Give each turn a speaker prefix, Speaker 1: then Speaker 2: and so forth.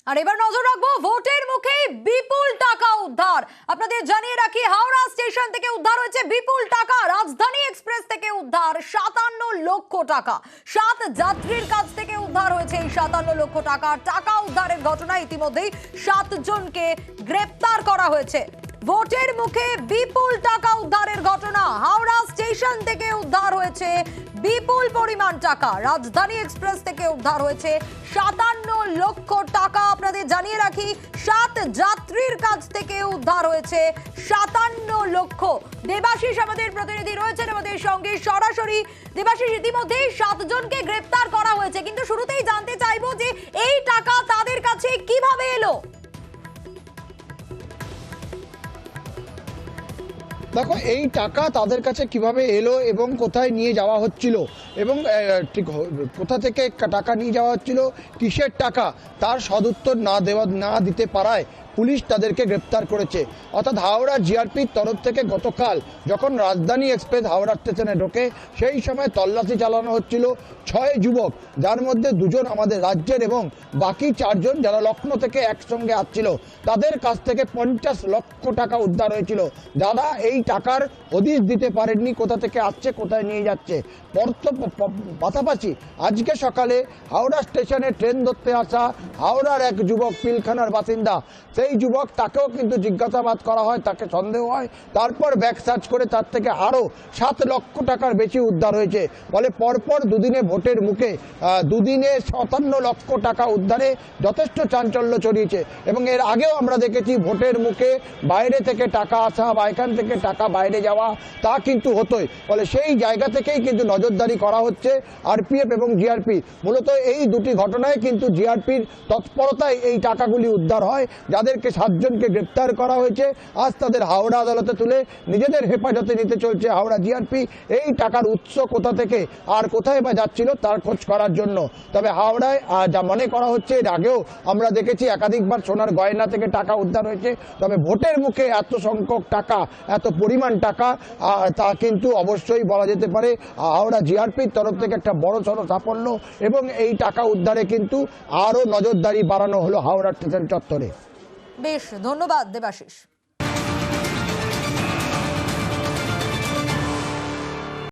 Speaker 1: আর এবার নজর রাখবো ভোটের মুখে বিপুল টাকা উদ্ধার। আপনাদের জানিয়ে রাখি, হাওড়া স্টেশন থেকে উদ্ধার হয়েছে বিপুল টাকা। রাজধানী এক্সপ্রেস থেকে উদ্ধার 57 লক্ষ টাকা। 7 যাত্রীর কাছ থেকে উদ্ধার হয়েছে এই 57 লক্ষ টাকা। টাকা উদ্ধারের ঘটনায় ইতিমধ্যেই 7 জনকে গ্রেপ্তার করা হয়েছে। ভোটের মুখে বিপুল টাকা উদ্ধারের ঘটনা। হাওড়া স্টেশন থেকে উদ্ধার হয়েছে বিপুল পরিমাণ টাকা। রাজধানী এক্সপ্রেস থেকে উদ্ধার হয়েছে 57 লক্ষ টাকা। আপনাদের জানিয়ে রাখি, 7 যাত্রীর কাছ থেকে উদ্ধার হয়েছে 57 লক্ষ। দেবাশিস আমাদের প্রতিনিধি রয়েছেন আমাদের সঙ্গে সরাসরি। দেবাশিস, ইতিমধ্যেই 7 জনকে গ্রেপ্তার করা হয়েছে, কিন্তু শুরুতেই জানতে চাইবো যে এই টাকা তাদের কাছে কিভাবে এলো?
Speaker 2: দেখো, এই টাকা তাদের কাছে কিভাবে এলো এবং কোথায় নিয়ে যাওয়া হচ্ছিল এবং ঠিক কোথা থেকে টাকা নিয়ে যাওয়া হচ্ছিল, কিসের টাকা, তার সদুত্তর না দিতে পারায় পুলিশ তাদেরকে গ্রেপ্তার করেছে। অর্থাৎ হাওড়া জিআরপির তরফ থেকে গতকাল যখন রাজধানী এক্সপ্রেস হাওড়া স্টেশনে ঢোকে, সেই সময় তল্লাশি চালানো হচ্ছিল 6 যুবক, যার মধ্যে 2 জন আমাদের রাজ্যের এবং বাকি 4 জন যারা লখনৌ থেকে একসঙ্গে আসছিল। তাদের কাছ থেকে 50 লক্ষ টাকা উদ্ধার হয়েছিল। যারা এই টাকার হদিশ দিতে পারেননি কোথা থেকে আসছে, কোথায় নিয়ে যাচ্ছে। পাশাপাশি আজকে সকালে হাওড়া স্টেশনে ট্রেন ধরতে আসা হাওড়ার এক যুবক, পিলখানার বাসিন্দা, সেই যুবক, তাকেও কিন্তু জিজ্ঞাসাবাদ করা হয়, তাকে সন্দেহ হয়। তারপর ব্যাগ সার্চ করে তার থেকে আরও 7 লক্ষ টাকার বেশি উদ্ধার হয়েছে। ফলে পরপর দুদিনে ভোটের মুখে দুদিনে 57 লক্ষ টাকা উদ্ধারে যথেষ্ট চাঞ্চল্য ছড়িয়েছে। এবং এর আগেও আমরা দেখেছি ভোটের মুখে বাইরে থেকে টাকা আসা বা এখান থেকে টাকা বাইরে যাওয়া, তা কিন্তু হতোই। ফলে সেই জায়গা থেকেই কিন্তু নজরদারি করা হচ্ছে আরপিএফ এবং জিআরপি। মূলত এই দুটি ঘটনায় কিন্তু জিআরপির তৎপরতায় এই টাকাগুলি উদ্ধার হয়। যাদেরকে 7 জনকে গ্রেপ্তার করা হয়েছে, আজ তাদের হাওড়া আদালতে তুলে নিজেদের হেফাজতে নিতে চলছে হাওড়া জিআরপি। এই টাকার উৎস কোথা থেকে আর কোথায় বা যাচ্ছিল তার খোঁজ করার জন্য। তবে হাওড়ায় যা মনে করা হচ্ছে, এর আগেও আমরা দেখেছি একাধিকবার সোনার গয়না থেকে টাকা উদ্ধার হয়েছে। তবে ভোটের মুখে এত সংখ্যক টাকা, এত পরিমাণ টাকা, তা কিন্তু অবশ্যই বলা যেতে পারে হাওড়া জিআরপির তরফ থেকে একটা বড়সড় সাফল্য। এবং এই টাকা উদ্ধারে কিন্তু আরও নজরদারি বাড়ানো হলো হাওড়া স্টেশন চত্বরে।
Speaker 1: বেশ, ধন্যবাদ দেবাশিস।